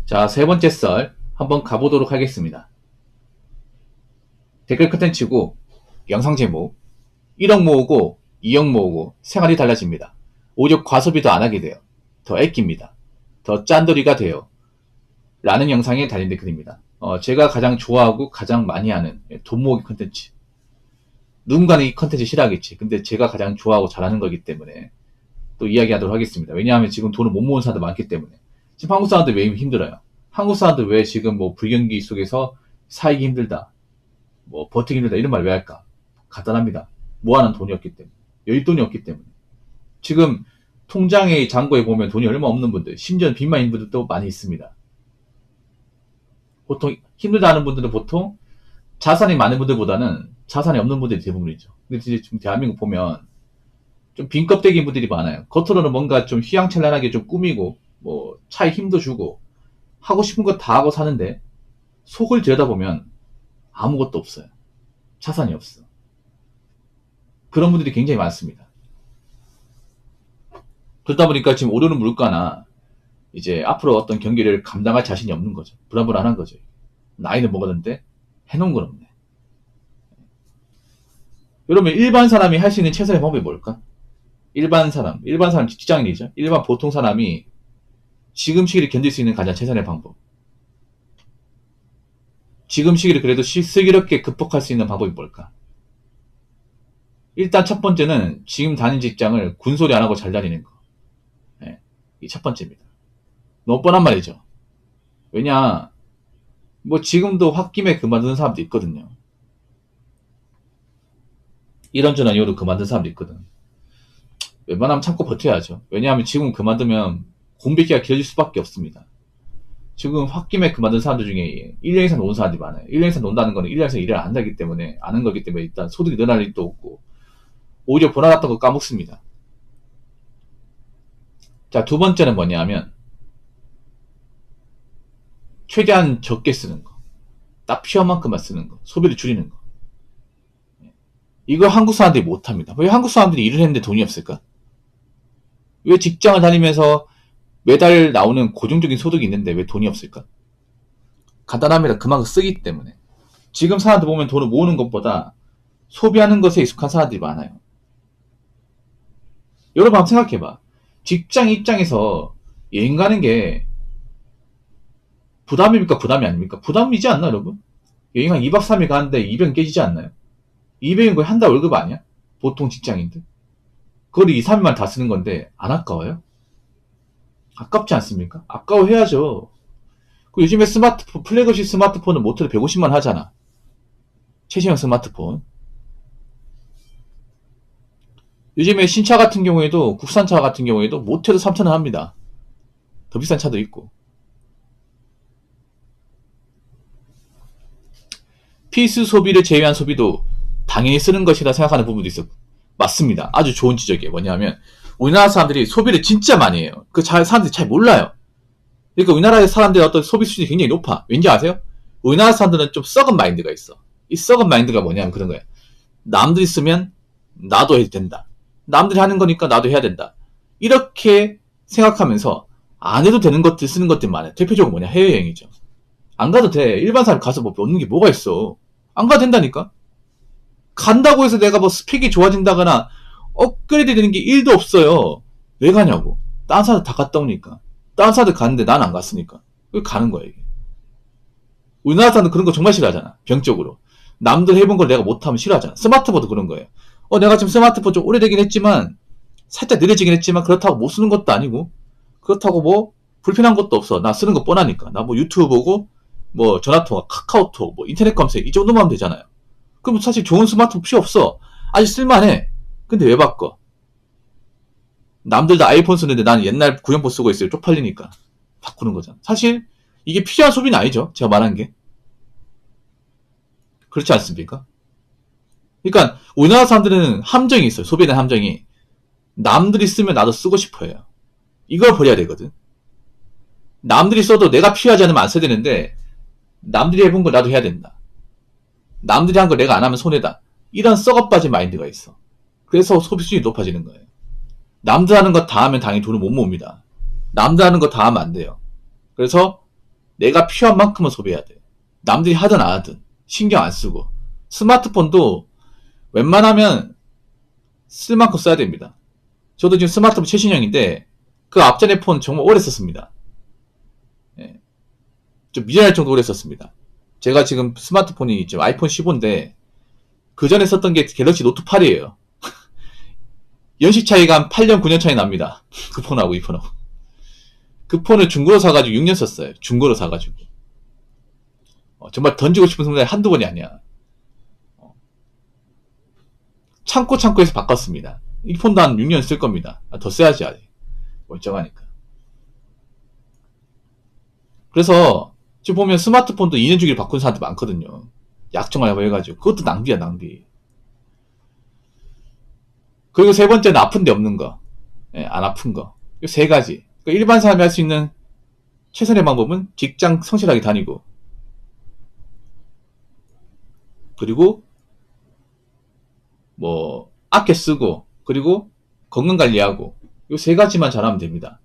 자, 세 번째 썰 한번 가보도록 하겠습니다. 댓글 컨텐츠고 영상 제목 1억 모으고 2억 모으고 생활이 달라집니다. 오히려 과소비도 안 하게 돼요. 더 아낍니다. 더 짠돌이가 돼요. 라는 영상에 달린 댓글입니다. 제가 가장 좋아하고 가장 많이 하는 돈 모으기 컨텐츠. 누군가는 이 컨텐츠 싫어하겠지. 근데 제가 가장 좋아하고 잘하는 거기 때문에 또 이야기하도록 하겠습니다. 왜냐하면 지금 돈을 못 모으는 사람들 많기 때문에. 지금 한국 사람들 왜 힘들어요? 한국 사람들 왜 지금 뭐 불경기 속에서 살기 힘들다, 뭐 버티기 힘들다 이런 말 왜 할까? 간단합니다. 모아놓은 돈이 없기 때문에. 여윳돈이 없기 때문에. 지금 통장의 잔고에 보면 돈이 얼마 없는 분들, 심지어 빚만 있는 분들도 많이 있습니다. 보통 힘들다는 분들은 보통 자산이 많은 분들보다는 자산이 없는 분들이 대부분이죠. 근데 지금 대한민국 보면 좀 빈껍데기인 분들이 많아요. 겉으로는 뭔가 좀 휘황찬란하게 좀 꾸미고 뭐 차에 힘도 주고 하고 싶은 거 다 하고 사는데 속을 들여다보면 아무것도 없어요. 자산이 없어. 그런 분들이 굉장히 많습니다. 그러다 보니까 지금 오르는 물가나 이제 앞으로 어떤 경기를 감당할 자신이 없는 거죠. 불안불안한 거죠. 나이는 먹었는데 해놓은 건 없네. 여러분, 일반 사람이 할 수 있는 최선의 방법이 뭘까? 일반 사람 직장인이죠. 일반 보통 사람이 지금 시기를 견딜 수 있는 가장 최선의 방법. 지금 시기를 그래도 슬기롭게 극복할 수 있는 방법이 뭘까? 일단 첫 번째는 지금 다니는 직장을 군소리 안 하고 잘 다니는 거. 네, 이 첫 번째입니다. 너무 뻔한 말이죠. 왜냐, 뭐 지금도 홧김에 그만두는 사람도 있거든요. 이런저런 이유로 그만둔 사람도 있거든. 웬만하면 참고 버텨야죠. 왜냐하면 지금 그만두면 공백기가 길어질 수밖에 없습니다. 지금 홧김에 그만둔 사람들 중에 1년 이상 노는 사람들이 많아요. 1년 이상 논다는 거는 1년 이상 일을 안 하기 때문에, 아는 거기 때문에 일단 소득이 늘어날 일도 없고, 오히려 보나갔던 거 까먹습니다. 자, 두 번째는 뭐냐 하면, 최대한 적게 쓰는 거. 딱 필요한 만큼만 쓰는 거. 소비를 줄이는 거. 이거 한국 사람들이 못합니다. 왜 한국 사람들이 일을 했는데 돈이 없을까? 왜 직장을 다니면서 매달 나오는 고정적인 소득이 있는데 왜 돈이 없을까? 간단합니다. 그만큼 쓰기 때문에. 지금 사람들 보면 돈을 모으는 것보다 소비하는 것에 익숙한 사람들이 많아요. 여러분 한번 생각해봐. 직장 입장에서 여행 가는 게 부담입니까? 부담이 아닙니까? 부담이지 않나 여러분? 여행 한 2박 3일 가는데 200은 깨지지 않나요? 200은 거의 한 달 월급 아니야? 보통 직장인들. 그걸 2, 3일만 다 쓰는 건데 안 아까워요? 아깝지 않습니까? 아까워해야죠. 그 요즘에 스마트폰, 플래그십 스마트폰은 모터를 150만 하잖아. 최신형 스마트폰. 요즘에 신차 같은 경우에도, 국산차 같은 경우에도 모터도 3,000원 합니다. 더 비싼 차도 있고. 필수 소비를 제외한 소비도 당연히 쓰는 것이라 생각하는 부분도 있어. 맞습니다. 아주 좋은 지적이에요. 뭐냐면 우리나라 사람들이 소비를 진짜 많이 해요. 사람들이 잘 몰라요. 그러니까 우리나라의 사람들의 어떤 소비 수준이 굉장히 높아. 왠지 아세요? 우리나라 사람들은 좀 썩은 마인드가 있어. 이 썩은 마인드가 뭐냐면 그런 거예요. 남들이 쓰면 나도 해도 된다. 남들이 하는 거니까 나도 해야 된다. 이렇게 생각하면서 안 해도 되는 것들 쓰는 것들이 많아요. 대표적으로 뭐냐? 해외여행이죠. 안 가도 돼. 일반 사람 가서 뭐 얻는 게 뭐가 있어. 안 가도 된다니까? 간다고 해서 내가 뭐 스펙이 좋아진다거나 업그레이드 되는 게 1도 없어요. 왜 가냐고. 딴 사람들 다 갔다 오니까. 딴 사람들 갔는데 난 안 갔으니까. 왜 가는 거야 이게. 우리나라 사람들 그런 거 정말 싫어하잖아. 병적으로. 남들 해본 걸 내가 못하면 싫어하잖아. 스마트폰도 그런 거예요. 내가 지금 스마트폰 좀 오래되긴 했지만 살짝 느려지긴 했지만 그렇다고 못 쓰는 것도 아니고 그렇다고 뭐 불편한 것도 없어. 나 쓰는 거 뻔하니까. 나 뭐 유튜브 보고 뭐 전화통화, 카카오톡, 뭐 인터넷 검색 이 정도만 하면 되잖아요. 그럼 사실 좋은 스마트폰 필요 없어. 아직 쓸만해. 근데 왜 바꿔? 남들 다 아이폰 쓰는데 나는 옛날 구형포 쓰고 있어요. 쪽팔리니까. 바꾸는 거잖아. 사실 이게 필요한 소비는 아니죠. 제가 말한 게. 그렇지 않습니까? 그러니까 우리나라 사람들은 함정이 있어요. 소비에 대한 함정이. 남들이 쓰면 나도 쓰고 싶어 해요. 이걸 버려야 되거든. 남들이 써도 내가 필요하지 않으면 안 써야 되는데 남들이 해본 걸 나도 해야 된다. 남들이 한 걸 내가 안 하면 손해다. 이런 썩어빠진 마인드가 있어. 그래서 소비 수준이 높아지는 거예요. 남들 하는 거 다 하면 당연히 돈을 못 모읍니다. 남들 하는 거 다 하면 안 돼요. 그래서 내가 필요한 만큼은 소비해야 돼. 남들이 하든 안 하든 신경 안 쓰고. 스마트폰도 웬만하면 쓸 만큼 써야 됩니다. 저도 지금 스마트폰 최신형인데 그 앞전에 폰 정말 오래 썼습니다. 예. 좀 미련할 정도 오래 썼습니다. 제가 지금 스마트폰이 지금 아이폰 15인데 그 전에 썼던 게 갤럭시 노트 8이에요. 연식 차이가 한 8년, 9년 차이 납니다. 그 폰하고 이 폰하고. 그 폰을 중고로 사가지고 6년 썼어요. 중고로 사가지고. 정말 던지고 싶은 순간이 한두 번이 아니야. 참고해서 바꿨습니다. 이 폰도 한 6년 쓸 겁니다. 더 써야지 아직. 멀쩡하니까. 그래서 지금 보면 스마트폰도 2년 주기를 바꾸는 사람들 많거든요. 약정하려고 해가지고. 그것도 낭비야, 낭비. 그리고 세 번째는 아픈 데 없는 거. 예, 안 아픈 거. 이 세 가지. 그러니까 일반 사람이 할 수 있는 최선의 방법은 직장 성실하게 다니고, 그리고 뭐 아껴 쓰고, 그리고 건강 관리하고, 이 세 가지만 잘하면 됩니다.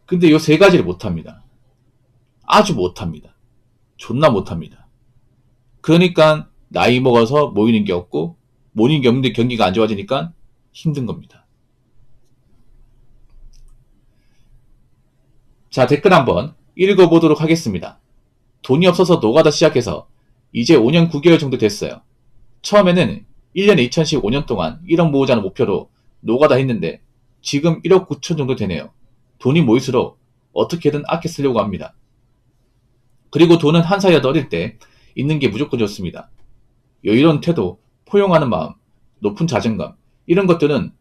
근데 이 세 가지를 못합니다. 아주 못합니다. 존나 못합니다. 그러니까 나이 먹어서 모이는 게 없고, 모이는 게 없는데 경기가 안 좋아지니까 힘든 겁니다. 자, 댓글 한번 읽어보도록 하겠습니다. 돈이 없어서 노가다 시작해서 이제 5년 9개월 정도 됐어요. 처음에는 1년에 2천씩 5년 동안 1억 모으자는 목표로 노가다 했는데 지금 1억 9천 정도 되네요. 돈이 모일수록 어떻게든 아껴 쓰려고 합니다. 그리고 돈은 한 살이라도 어릴 때 있는 게 무조건 좋습니다. 여유로운 태도, 포용하는 마음, 높은 자존감, 이런 것들은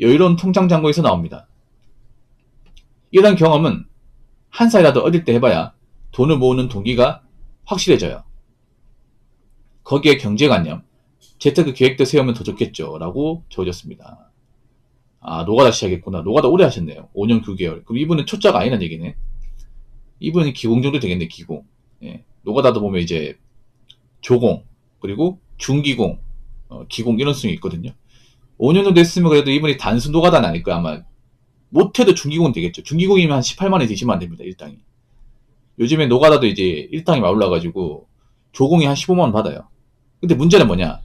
여유로운 통장 잔고에서 나옵니다. 이런 경험은 한 살이라도 어릴 때 해봐야 돈을 모으는 동기가 확실해져요. 거기에 경제관념, 재테크 계획도 세우면 더 좋겠죠. 라고 적어줬습니다. 아, 노가다 시작했구나. 노가다 오래 하셨네요. 5년 9개월. 그럼 이분은 초짜가 아니란 얘기네. 이분은 기공 정도 되겠네, 기공. 예. 노가다도 보면 이제 조공, 그리고 중기공, 기공 이런 수준이 있거든요. 5년 정도 됐으면 그래도 이분이 단순 노가다는 아닐 거야, 아마. 못해도 중기공 되겠죠. 중기공이면 한 18만원 드시면 안 됩니다, 일당이. 요즘에 노가다도 이제 일당이 막 올라가지고 조공이 한 15만원 받아요. 근데 문제는 뭐냐?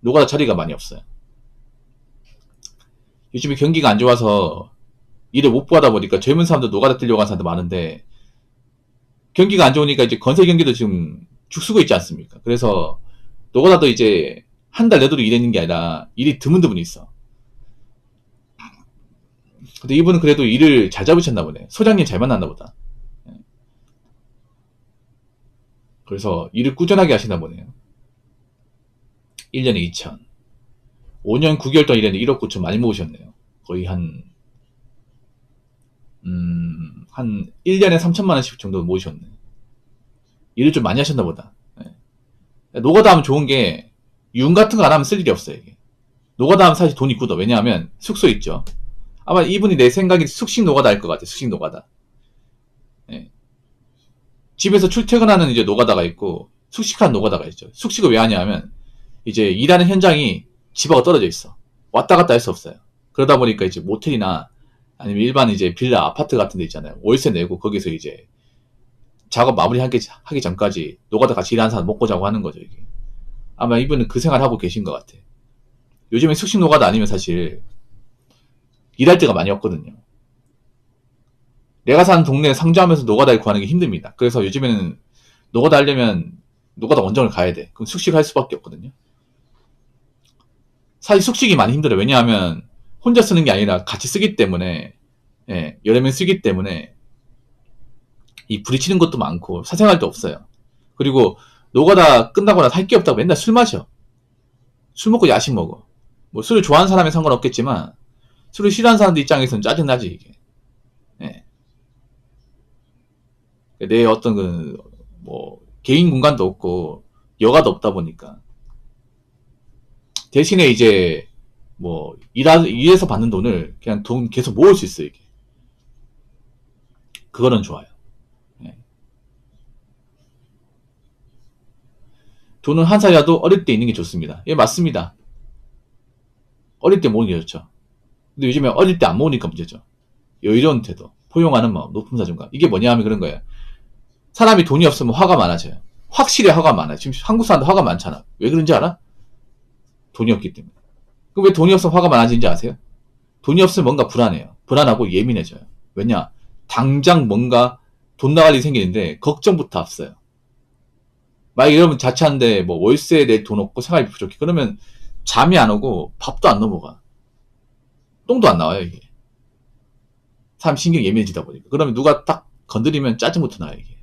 노가다 자리가 많이 없어요. 요즘에 경기가 안 좋아서 일을 못 구하다 보니까 젊은 사람들 노가다 뛰려고 하는 사람들 많은데 경기가 안 좋으니까 이제 건설 경기도 지금 죽쓰고 있지 않습니까? 그래서 노가다도 이제 한 달 내도록 일했는 게 아니라 일이 드문드문 있어. 근데 이분은 그래도 일을 잘 잡으셨나 보네. 소장님 잘 만났나 보다. 그래서 일을 꾸준하게 하시나 보네요. 1년에 2천. 5년 9개월 동안 일했는데 1억 9천 많이 모으셨네요. 거의 한 1년에 3천만원씩 정도 모으셨네. 일을 좀 많이 하셨나 보다. 노가다 하면 좋은 게, 윤 같은 거 안 하면 쓸 일이 없어요, 이게. 노가다 하면 사실 돈이 굳어. 왜냐하면 숙소 있죠. 아마 이분이 내 생각에 숙식 노가다 할 것 같아, 숙식 노가다. 예. 집에서 출퇴근하는 이제 노가다가 있고, 숙식하는 노가다가 있죠. 숙식을 왜 하냐 하면, 이제 일하는 현장이 집하고 떨어져 있어. 왔다 갔다 할 수 없어요. 그러다 보니까 이제 모텔이나 아니면 일반 이제 빌라, 아파트 같은 데 있잖아요. 월세 내고 거기서 이제 작업 마무리하기 전까지 노가다 같이 일하는 사람 먹고 자고 하는 거죠, 이게. 아마 이분은 그 생활 하고 계신 것 같아. 요즘에 숙식 노가다 아니면 사실 일할 데가 많이 없거든요. 내가 사는 동네에 상주하면서 노가다를 구하는 게 힘듭니다. 그래서 요즘에는 노가다 하려면 노가다 원정을 가야 돼. 그럼 숙식할 수밖에 없거든요. 사실 숙식이 많이 힘들어요. 왜냐하면 혼자 쓰는 게 아니라 같이 쓰기 때문에, 예, 여러 명 쓰기 때문에 이 부딪히는 것도 많고 사생활도 없어요. 그리고 노가다 끝나고 나서 할 게 없다고 맨날 술 마셔. 술 먹고 야식 먹어. 뭐 술을 좋아하는 사람은 상관없겠지만 술을 싫어하는 사람들 입장에서는 짜증나지, 이게. 예. 내 어떤 뭐 개인 공간도 없고 여가도 없다 보니까 대신에 이제 뭐 일해서 받는 돈을 그냥 돈 계속 모을 수 있어요, 이게. 그거는 좋아요. 예. 돈은 한 살이라도 어릴 때 있는 게 좋습니다. 예, 맞습니다. 어릴 때 모으는 게 좋죠. 근데 요즘에 어릴 때 안 모으니까 문제죠. 여유로운 태도, 포용하는 마음, 높은 자존감. 이게 뭐냐 하면 그런 거예요. 사람이 돈이 없으면 화가 많아져요. 확실히 화가 많아요. 지금 한국 사람들 화가 많잖아. 왜 그런지 알아? 돈이 없기 때문에. 그럼 왜 돈이 없으면 화가 많아지는지 아세요? 돈이 없으면 뭔가 불안해요. 불안하고 예민해져요. 왜냐? 당장 뭔가 돈 나갈 일이 생기는데 걱정부터 앞서요. 만약에 이러면 자취하는데 뭐 월세에 내 돈 없고 생활비 부족해. 그러면 잠이 안 오고 밥도 안 넘어가. 똥도 안 나와요, 이게. 사람 신경 예민해지다 보니까. 그러면 누가 딱 건드리면 짜증부터 나요, 이게.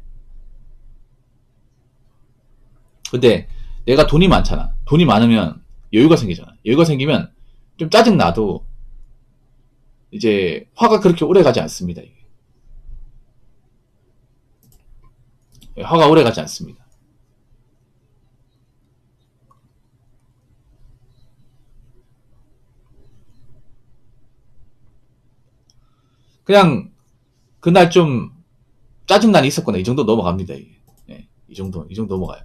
근데 내가 돈이 많잖아. 돈이 많으면 여유가 생기잖아. 여유가 생기면 좀 짜증 나도 이제 화가 그렇게 오래 가지 않습니다, 이게. 화가 오래 가지 않습니다. 그냥 그날 좀 짜증난이 있었거나 이 정도 넘어갑니다, 이게. 예, 이 정도 넘어가요.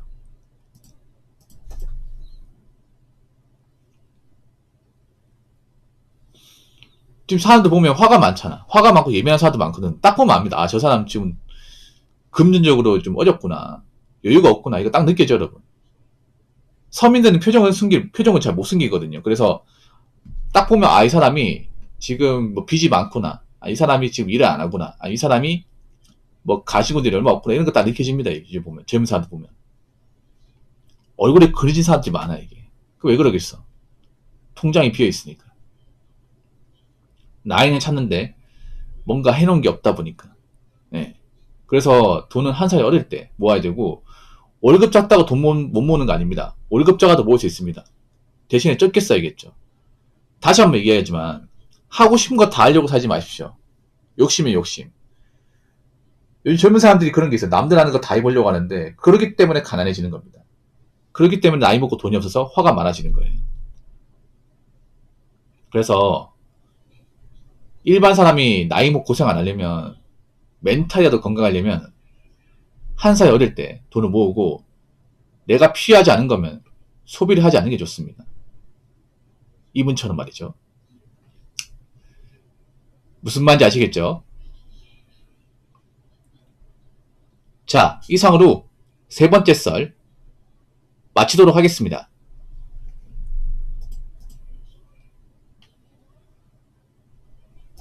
지금 사람들 보면 화가 많잖아. 화가 많고 예민한 사람도 많거든. 딱 보면 압니다. 아, 저 사람 지금 금전적으로 좀 어렵구나. 여유가 없구나. 이거 딱 느껴져, 여러분. 서민들은 표정을 잘 못 숨기거든요. 그래서 딱 보면, 아, 이 사람이 지금 뭐 빚이 많구나. 아, 이 사람이 지금 일을 안 하구나. 아, 이 사람이 뭐 가시고들이 얼마 없구나. 이런 거 딱 느껴집니다. 이제 보면. 젊은 사람들 보면. 얼굴에 그려진 사람들이 많아, 이게. 그 왜 그러겠어? 통장이 비어 있으니까. 나이는 찾는데 뭔가 해놓은 게 없다 보니까. 예. 그래서 돈은 한 살이 어릴 때 모아야 되고, 월급 작다고 돈 못 모으는 거 아닙니다. 월급 작아도 모을 수 있습니다. 대신에 적게 써야겠죠. 다시 한번 얘기하지만, 하고 싶은 거 다 하려고 살지 마십시오. 욕심이 욕심. 요즘 젊은 사람들이 그런 게 있어요. 남들 하는 거 다 해보려고 하는데, 그러기 때문에 가난해지는 겁니다. 그러기 때문에 나이 먹고 돈이 없어서 화가 많아지는 거예요. 그래서, 일반 사람이 나이 먹고 고생 안 하려면, 멘탈이라도 건강하려면, 한 살 어릴 때 돈을 모으고, 내가 필요하지 않은 거면 소비를 하지 않는 게 좋습니다. 이분처럼 말이죠. 무슨 말인지 아시겠죠? 자, 이상으로 세 번째 썰 마치도록 하겠습니다.